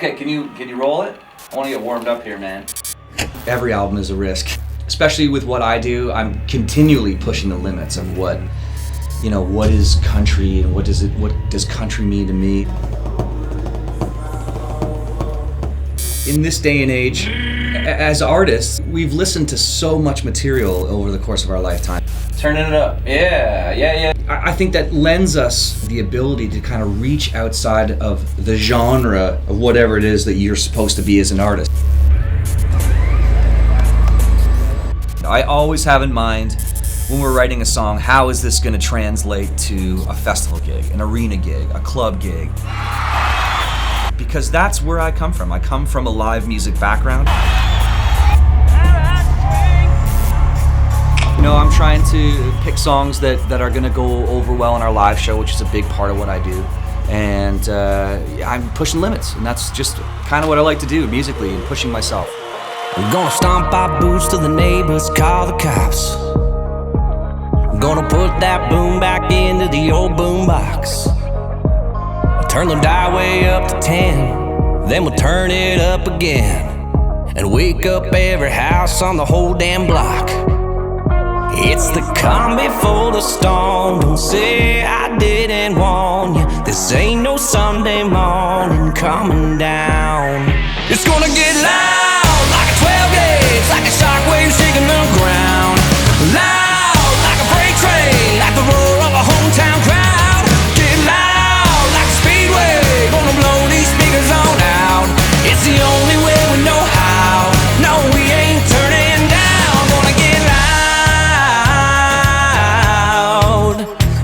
Okay, can you roll it? I want to get warmed up here, man. Every album is a risk, especially with what I do. I'm continually pushing the limits of what is country and what does country mean to me. In this day and age, as artists, we've listened to so much material over the course of our lifetime. Turning it up. Yeah. I think that lends us the ability to kind of reach outside of the genre of whatever it is that you're supposed to be as an artist. I always have in mind, when we're writing a song, how is this going to translate to a festival gig, an arena gig, a club gig? Because that's where I come from. I come from a live music background. I'm trying to pick songs that are going to go over well in our live show, which is a big part of what I do. And I'm pushing limits, and that's just kind of what I like to do musically, and pushing myself. I'm gonna stomp our boots till the neighbors call the cops. I'm gonna put that boom back into the old boom box. Turn the dial way up to 10, then we'll turn it up again, and wake up every house on the whole damn block. It's the calm before the storm. Don't say I didn't warn you. This ain't no Sunday morning coming down. It's gonna get loud like a 12 gauge, like a shockwave shaking the ground. Loud like a freight train, like the roar of a hometown crowd. Get loud like a speedway, gonna blow these speakers on out. It's the only way we know how. No, we ain't turning down. Gonna get loud.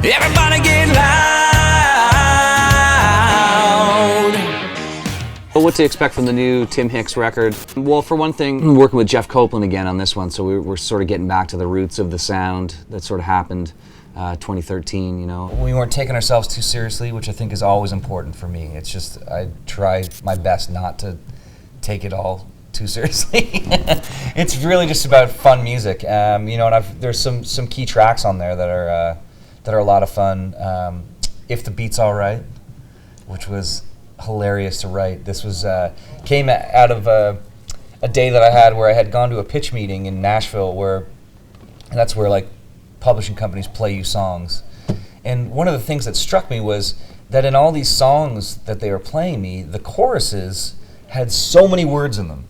Everybody get loud. But what to expect from the new Tim Hicks record? Well, for one thing, I'm working with Jeff Coplan again on this one, so we're sort of getting back to the roots of the sound that sort of happened 2013, We weren't taking ourselves too seriously, which I think is always important for me. It's just, I try my best not to take it all too seriously. It's really just about fun music, and there's some key tracks on there that are a lot of fun. If the Beat's Alright, which was hilarious to write. This was came out of a day that I had where I had gone to a pitch meeting in Nashville, and that's where like publishing companies play you songs. And one of the things that struck me was that in all these songs that they were playing me, the choruses had so many words in them,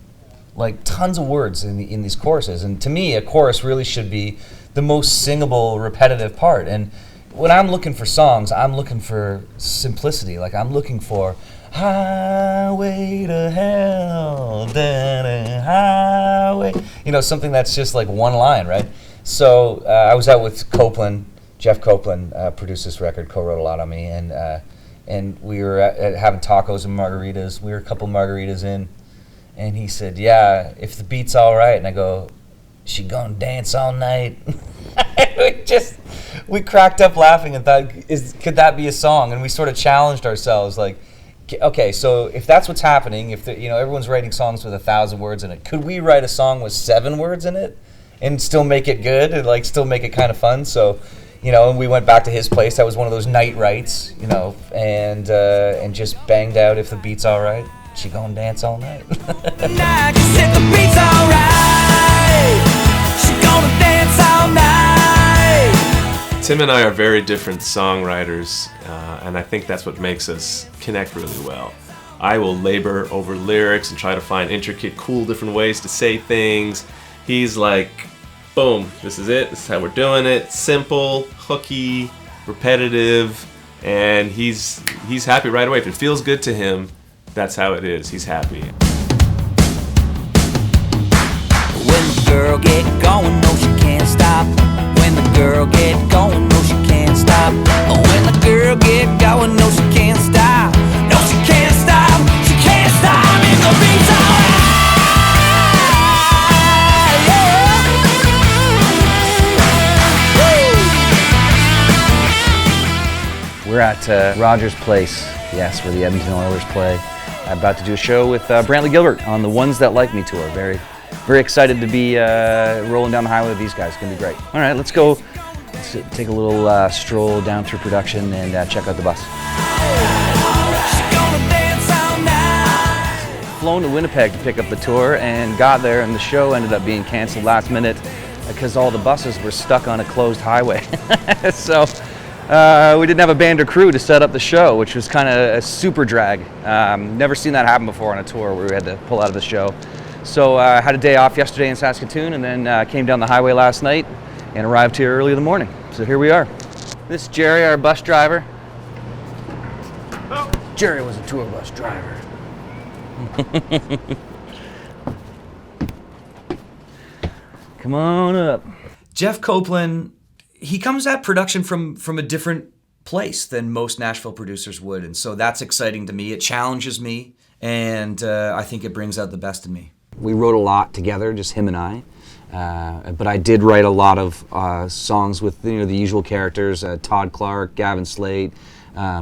like tons of words in these choruses. And to me, a chorus really should be the most singable, repetitive part. And when I'm looking for songs, I'm looking for simplicity. Like I'm looking for highway to hell, highway. Something that's just like one line, right? So I was out with Coplan. Jeff Coplan produced this record, co-wrote a lot on me, and we were having tacos and margaritas. We were a couple margaritas in, and he said, "Yeah, if the beat's all right," and I go, "She gonna dance all night?" we cracked up laughing and thought, could that be a song? And we sort of challenged ourselves, like, okay, so if that's what's happening, if everyone's writing songs with 1,000 words in it, could we write a song with 7 words in it and still make it good and like still make it kind of fun? So, and we went back to his place. That was one of those night writes, and just banged out "If the Beat's Alright, She Gonna Dance All Night." If the beat's alright, she gonna dance all night. Tim and I are very different songwriters, and I think that's what makes us connect really well. I will labor over lyrics and try to find intricate, cool, different ways to say things. He's like, boom, this is it, this is how we're doing it, simple, hooky, repetitive, and he's happy right away. If it feels good to him, that's how it is, he's happy. When the girl get going, no she can't stop. When the girl get going, no she can't stop. When the girl get going, no she can't stop. No she can't stop, she can't stop. If the beat's alright, We're at Rogers Place, yes, where the Edmonton Oilers play. I'm about to do a show with Brantley Gilbert on the Ones That Like Me tour. Very, very excited to be rolling down the highway with these guys. It's gonna be great. All right, let's go. Let's take a little stroll down through production and check out the bus. flown to Winnipeg to pick up the tour and got there, and the show ended up being canceled last minute because all the buses were stuck on a closed highway. So we didn't have a band or crew to set up the show, which was kind of a super drag. Never seen that happen before on a tour where we had to pull out of the show. So I had a day off yesterday in Saskatoon, and then came down the highway last night and arrived here early in the morning. So here we are. This is Jerry, our bus driver. Jerry was a tour bus driver. Come on up. Jeff Coplan, he comes at production from a different place than most Nashville producers would, and so that's exciting to me. It challenges me, and I think it brings out the best in me. We wrote a lot together, just him and I. But I did write a lot of songs with the usual characters: Todd Clark, Gavin Slate,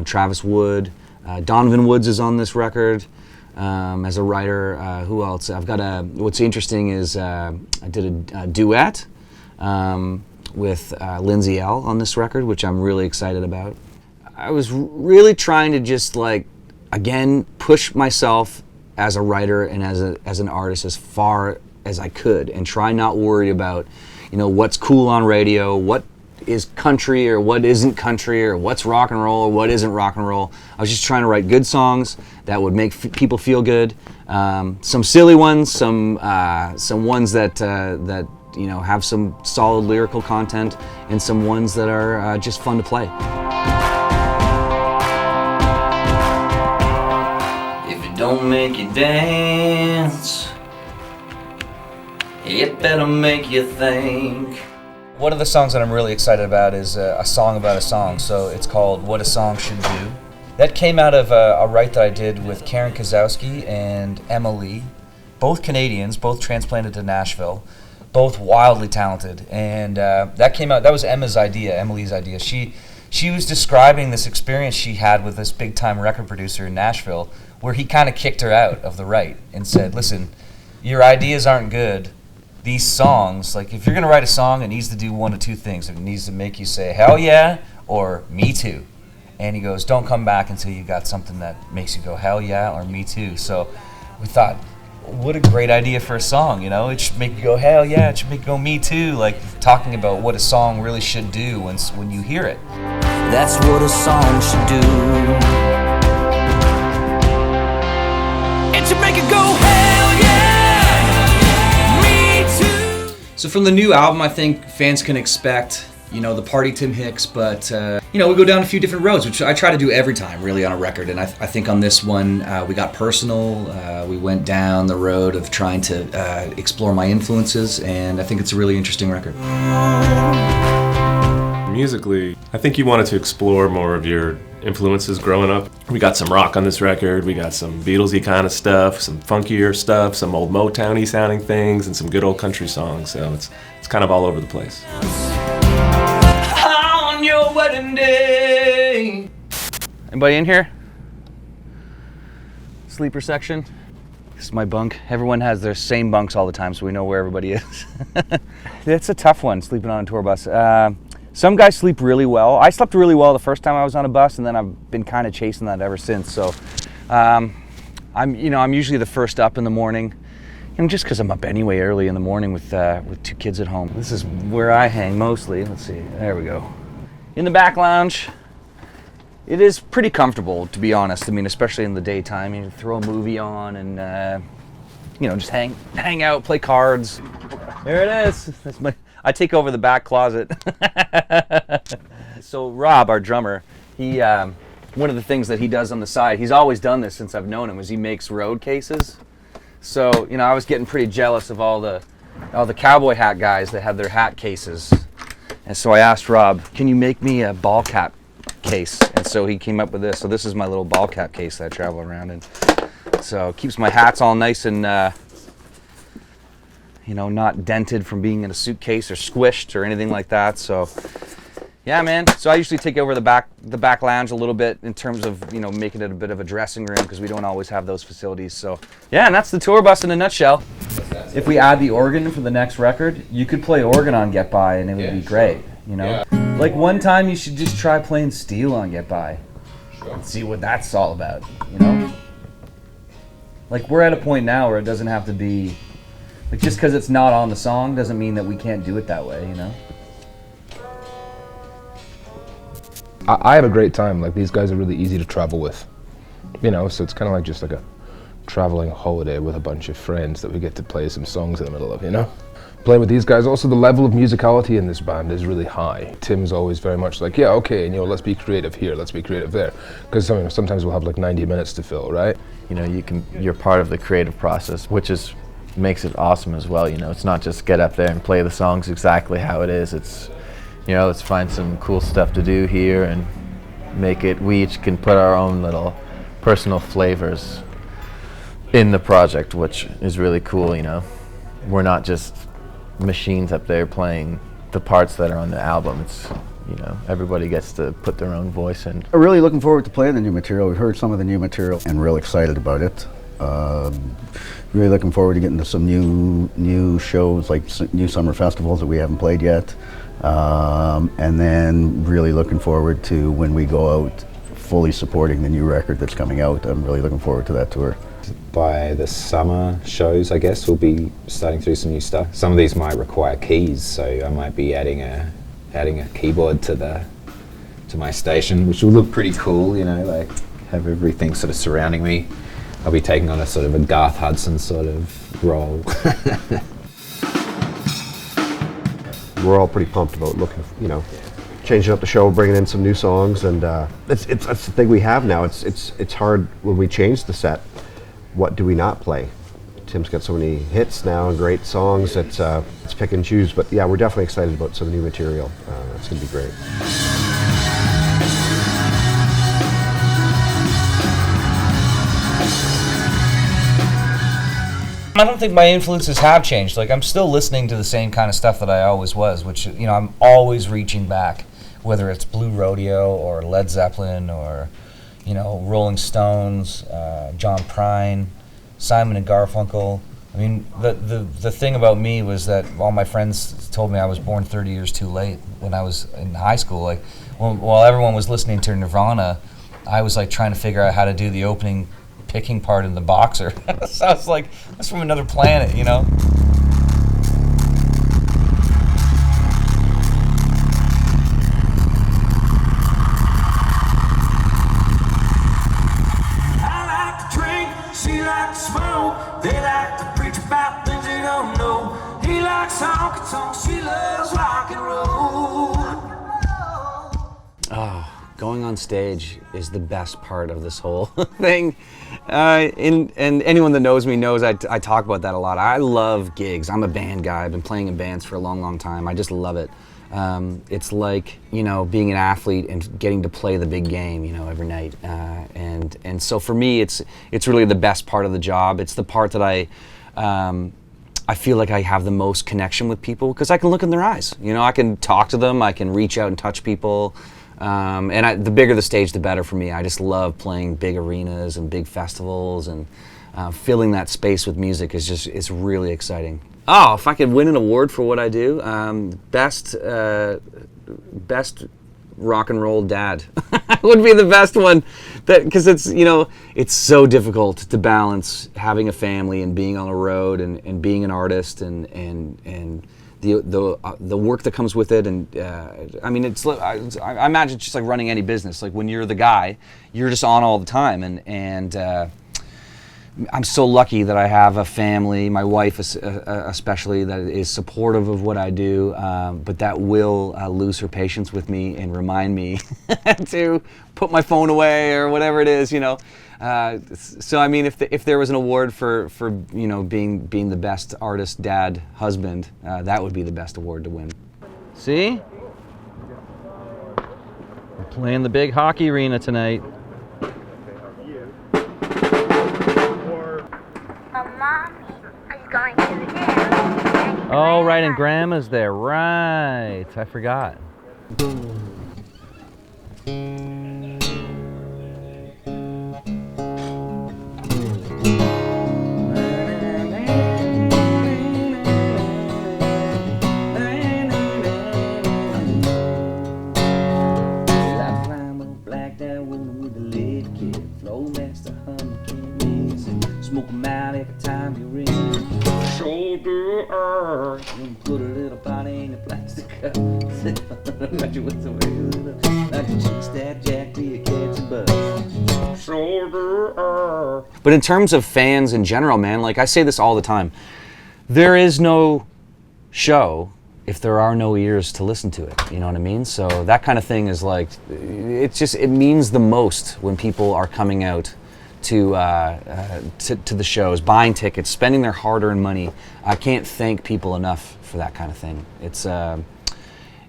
Travis Wood, Donovan Woods is on this record as a writer. Who else? I've got what's interesting is I did a duet with Lindsay L on this record, which I'm really excited about. I was really trying to just again push myself as a writer and as an artist as far as I could, and try not worry about what's cool on radio, what is country or what isn't country, or what's rock and roll or what isn't rock and roll. I was just trying to write good songs that would make people feel good. Some silly ones, some ones that have some solid lyrical content, and some ones that are just fun to play. If it don't make you dance, it better make you think. One of the songs that I'm really excited about is a song about a song. So it's called What a Song Should Do. That came out of a write that I did with Karen Kozowski and Emma Lee, both Canadians, both transplanted to Nashville, both wildly talented. And that came out, that was Emma's idea, Emma Lee's idea. She was describing this experience she had with this big time record producer in Nashville, where he kind of kicked her out of the write and said, listen, your ideas aren't good. These songs, if you're gonna write a song, it needs to do one of two things. It needs to make you say, hell yeah, or me too. And he goes, don't come back until you got something that makes you go, hell yeah, or me too. So we thought, what a great idea for a song, It should make you go, hell yeah, it should make you go, me too. Talking about what a song really should do when you hear it. That's what a song should do. It should make it go, hell yeah. So from the new album, I think fans can expect, the Party Tim Hicks, but, we go down a few different roads, which I try to do every time, really, on a record. And I think on this one, we got personal. We went down the road of trying to explore my influences, and I think it's a really interesting record. Musically, I think you wanted to explore more of your influences growing up. We got some rock on this record, we got some Beatlesy kind of stuff, some funkier stuff, some old Motowny sounding things, and some good old country songs, so it's kind of all over the place. On your wedding day. Anybody in here? Sleeper section? This is my bunk. Everyone has their same bunks all the time, so we know where everybody is. It's a tough one, sleeping on a tour bus. Some guys sleep really well. I slept really well the first time I was on a bus, and then I've been kind of chasing that ever since. So I'm usually the first up in the morning, just because I'm up anyway early in the morning with two kids at home. This is where I hang mostly. Let's see, there we go. In the back lounge, it is pretty comfortable, to be honest. Especially in the daytime, you throw a movie on and just hang out, play cards. There it is. I take over the back closet. So Rob, our drummer, he one of the things that he does on the side, he's always done this since I've known him, is he makes road cases. So I was getting pretty jealous of all the cowboy hat guys that have their hat cases, and so I asked Rob, can you make me a ball cap case? And so he came up with this. So this is my little ball cap case that I travel around in. So it keeps my hats all nice and not dented from being in a suitcase or squished or anything like that. So yeah, man. So I usually take over the back lounge a little bit in terms of, making it a bit of a dressing room, because we don't always have those facilities. So yeah, and that's the tour bus in a nutshell. If we add the organ for the next record, you could play organ on Get By and it would be great, Yeah. One time you should just try playing steel on Get By. Sure. And see what that's all about, Like, we're at a point now where it doesn't have to be, like, just because it's not on the song doesn't mean that we can't do it that way, you know? I have a great time. Like, these guys are really easy to travel with, you know, so it's kind of like just like a traveling holiday with a bunch of friends that we get to play some songs in the middle of, you know? Playing with these guys, also the level of musicality in this band is really high. Tim's always very much like, yeah, okay, and you know, let's be creative here, let's be creative there. Because sometimes we'll have like 90 minutes to fill, right? You know, you're part of the creative process, which makes it awesome as well. You know, it's not just get up there and play the songs exactly how it is. It's, you know, let's find some cool stuff to do here and make it, we each can put our own little personal flavors in the project, which is really cool, you know. We're not just machines up there playing the parts that are on the album. It's, you know, everybody gets to put their own voice in. I'm really looking forward to playing the new material. We've heard some of the new material and real excited about it. Really looking forward to getting to some new shows, like new summer festivals that we haven't played yet. And then really looking forward to when we go out fully supporting the new record that's coming out. I'm really looking forward to that tour. By the summer shows, I guess, we'll be starting through some new stuff. Some of these might require keys, so I might be adding a keyboard to my station, which will look pretty cool, you know, like have everything sort of surrounding me. I'll be taking on a sort of a Garth Hudson sort of role. We're all pretty pumped about looking, you know, changing up the show, bringing in some new songs, and that's the thing we have now. It's hard when we change the set. What do we not play? Tim's got so many hits now and great songs. It's pick and choose. But yeah, we're definitely excited about some new material. It's going to be great. I don't think my influences have changed. Like, I'm still listening to the same kind of stuff that I always was, which, you know, I'm always reaching back, whether it's Blue Rodeo or Led Zeppelin or, you know, Rolling Stones, John Prine, Simon and Garfunkel. I mean, the thing about me was that all my friends told me I was born 30 years too late when I was in high school. Like, while everyone was listening to Nirvana, I was like trying to figure out how to do the opening picking part in the Boxer. So I was like, that's from another planet, you know? They like to preach about things they don't know. He likes honky tonk, she loves rock and roll. Oh, going on stage is the best part of this whole thing. And anyone that knows me knows I talk about that a lot. I love gigs. I'm a band guy. I've been playing in bands for a long, long time. I just love it. It's like, you know, being an athlete and getting to play the big game, you know, every night. And so for me, it's really the best part of the job. It's the part that I feel like I have the most connection with people because I can look in their eyes. You know, I can talk to them. I can reach out and touch people. And the bigger the stage, the better for me. I just love playing big arenas and big festivals, and filling that space with music is really exciting. Oh, if I could win an award for what I do, best rock and roll dad would be the best one, because it's, you know, it's so difficult to balance having a family and being on the road and being an artist and the work that comes with it. And I mean, I imagine it's just like running any business. Like, when you're the guy, you're just on all the time, and I'm so lucky that I have a family, my wife especially, that is supportive of what I do, but that will lose her patience with me and remind me to put my phone away or whatever it is, you know. So I mean, if there was an award for you know, being the best artist, dad, husband, that would be the best award to win. See? We're playing the big hockey arena tonight. Going to the gym. Oh, right, and Grandma's there. Right, I forgot. Smoke shoulder. Put a little body in a plastic cup. Imagine what's over here. Like a chick stab jack till you catch a bug. Shoulder. But in terms of fans in general, man, like I say this all the time, there is no show if there are no ears to listen to it, you know what I mean? So that kind of thing is like, it means the most when people are coming out to the shows, buying tickets, spending their hard-earned money. I can't thank people enough for that kind of thing. It's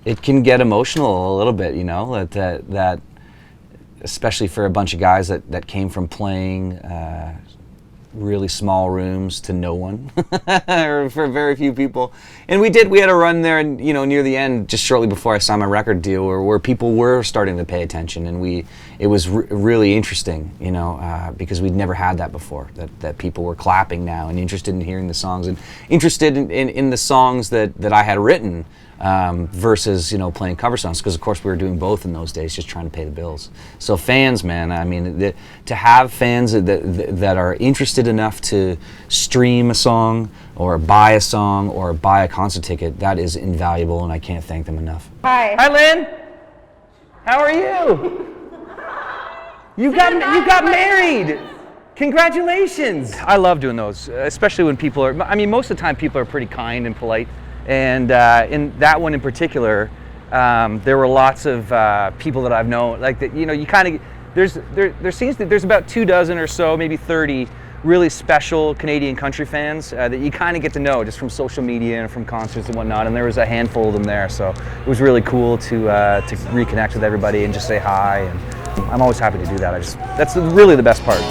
it can get emotional a little bit, you know, that especially for a bunch of guys that came from playing really small rooms to no one, or for very few people. And we had a run there, and you know, near the end, just shortly before I signed my record deal, where people were starting to pay attention, and it was really interesting, you know, because we'd never had that before. That people were clapping now and interested in hearing the songs and interested in the songs that I had written. Versus, you know, playing cover songs, because of course we were doing both in those days, just trying to pay the bills. So fans, man, I mean, to have fans that are interested enough to stream a song or buy a song or buy a concert ticket, that is invaluable, and I can't thank them enough. Hi. Hi, Lynn. How are you? You got married. Congratulations. I love doing those, especially when people are, I mean, most of the time people are pretty kind and polite. And in that one in particular, there were lots of people that I've known, like that. You know, you kind of there's about 24 or so, maybe 30 really special Canadian country fans that you kind of get to know just from social media and from concerts and whatnot. And there was a handful of them there, so it was really cool to reconnect with everybody and just say hi. And I'm always happy to do that. That's really the best part.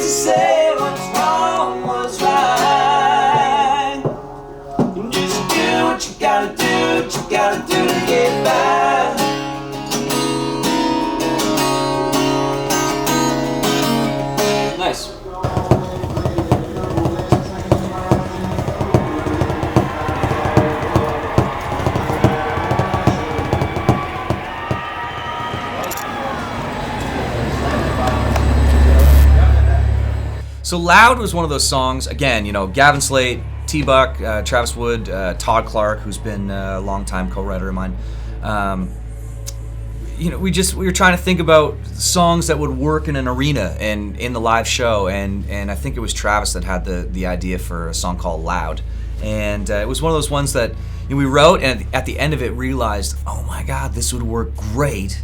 Say what's wrong, what's right. And just do what you gotta do to get by. Nice. So Loud was one of those songs, again, you know, Gavin Slate, T-Buck, Travis Wood, Todd Clark, who's been a longtime co-writer of mine. You know, we were trying to think about songs that would work in an arena and in the live show, and I think it was Travis that had the idea for a song called Loud. And it was one of those ones that, you know, we wrote, and at the end of it realized, oh my God, this would work great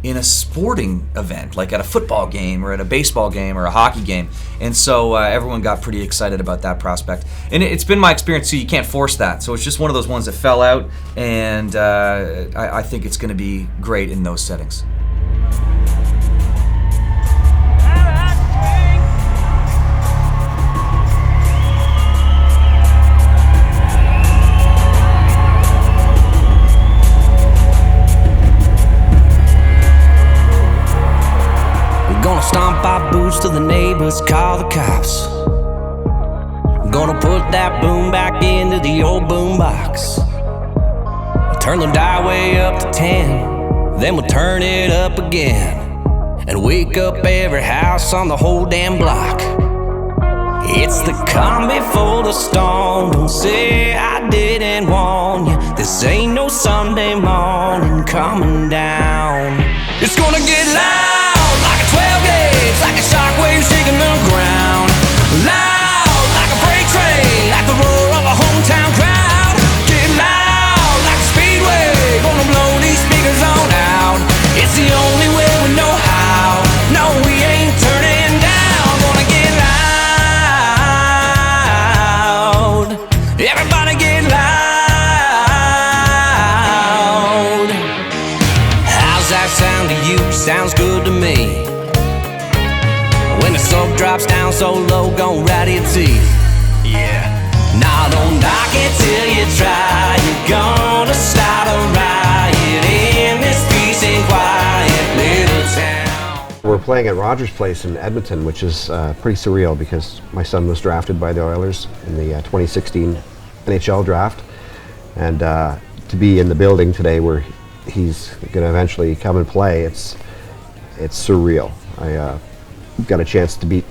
in a sporting event, like at a football game or at a baseball game or a hockey game. And so everyone got pretty excited about that prospect. And it's been my experience too, you can't force that. So it's just one of those ones that fell out, and I think it's going to be great in those settings. Gonna stomp our boots till the neighbors call the cops. Gonna put that boom back into the old boombox. Turn the dial way up to 10, then we'll turn it up again, and wake up every house on the whole damn block. It's the calm before the storm. Don't say I didn't warn you. This ain't no Sunday morning coming down. It's gonna get loud. 12 gauge, like a shockwave shaking the ground. Loud, like a freight train, like the roar of a hometown crowd. Get loud, like a speedway, gonna blow these speakers on out. It's the only way we know how. No, we ain't turning down. Gonna get loud. Everybody get loud. How's that sound to you? Sounds good to me. When the smoke drops down so low, gon' rat your teeth. Yeah. Nah, don't knock it till you try. You're gonna start a riot in this peace and quiet little town. We're playing at Rogers Place in Edmonton, which is pretty surreal because my son was drafted by the Oilers in the 2016 NHL draft. And to be in the building today where he's gonna eventually come and play, it's surreal. I got a chance to meet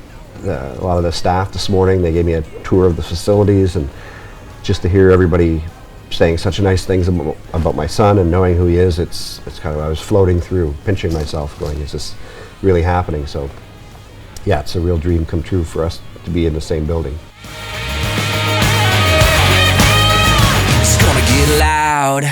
a lot of the staff this morning. They gave me a tour of the facilities, and just to hear everybody saying such nice things about my son and knowing who he is, it's kind of, I was floating through, pinching myself, going, is this really happening? So yeah, it's a real dream come true for us to be in the same building. It's gonna get loud.